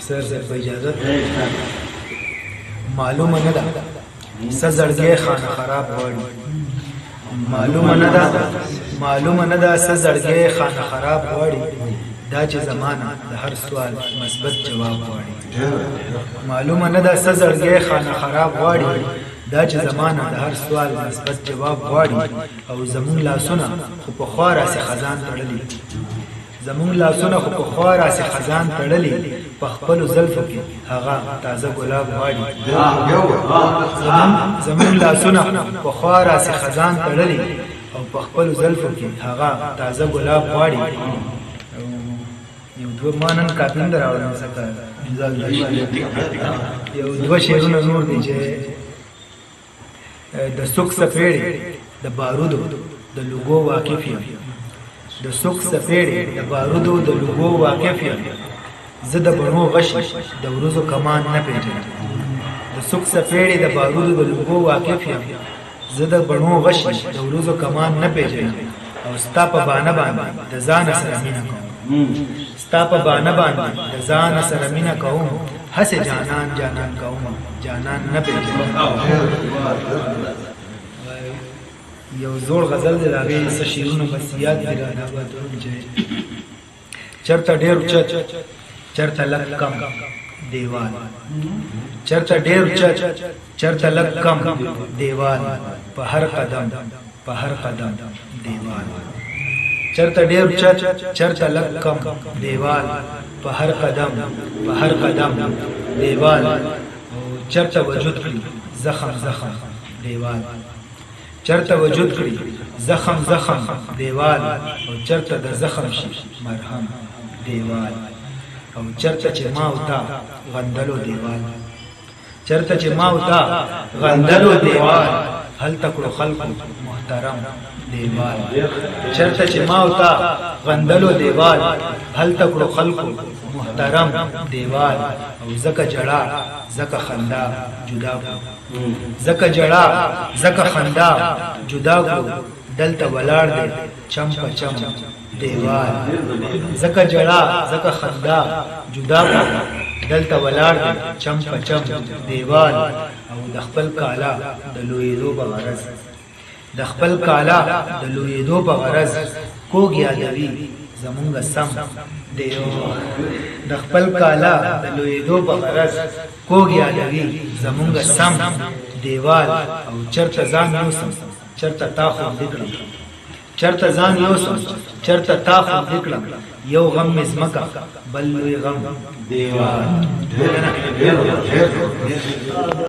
سر په اجازه معلومه نه ده سزړګي خانه خراب غواړي معلومه نه ده سزړګي خانه خراب غواړي دا چې زمانہ د هر سوال مثبت جواب غواړي معلومه نه ده سزړګي خانه خراب غواړي دا چې زمانہ د هر سوال مثبت جواب غواړي او زمون لاسونه خو په خوا راسي خزان تړلي زمون لاسونه خو په خوا راسي خزان تړلي په خپلو زلفو کې هغه تازه ګلاب غواړي زمون لاسونه په خوا راسي خزان تړلي او په خپلو زلفو کې هغه تازه ګلاب غواړي یو دوه مانن کاپین دراوړم څنګه یو دوه شعرونه نور دي چې د سوک سپېړې د بارودو د لوګو واقف یم د سوک سپېړې د بارودو د لوګو واقف یم زه د بڼو غشي د ورځو کمان نه پېژنم د سوک سپېړې د بارودو د لوګو واقف یم زه د بڼو غشي د ورځو کمان نه پېژنم او ستا په بانه باندې د ځان سره مینه کوم ستا په بانه باندې د ځان سره مینه کوم هسې جانان کوم جانان نه پېژنم یو زوړ غزل دی د هغې څه شعرونه بس یاد دي راته چرته ډېر اوچت چرته لږ کم دیوال چرته ډېر اوچت چرته لږ کم دیوال په هر قدم دیوال چرته ډېر اوچت چرته لږ کم دیوال په هر قدم دیوال او چرته وجود کړي زخم دیوال چرته وجود کړي زخم دیوال او چرته د زخم شي مرهم دیوال او چرته چې ما او تا غندلو دیوال چرته چې ما او تا غندلو دیوال هل تکړو خلق محترم دیوال چرته چې ما او تا غندلو دیوال هل تکړو خلق محترم دیوال او زکه جړه زکه خندا جدا زکه جړه زکه خندا جدا کو دلته ولاړ دی چم په چم دیوال زکه جړه زکه خندا جدا کو دلته ولاړ دی چم په چم دیوال او د خپل کالا د لویدو په غرض د خپل کالا د لویدو په غرض کوږ یادوي زمونږ سم دیو د خپل کالا د لویدو په غرض کوږ یادوي زمونږ سم دیوال او چرته ځان یوسم چرته تا خوندې کړم چرته ځان یوسم چرته تا خوندې کړم یو غم مې ځمکه بل لوی غم دیوال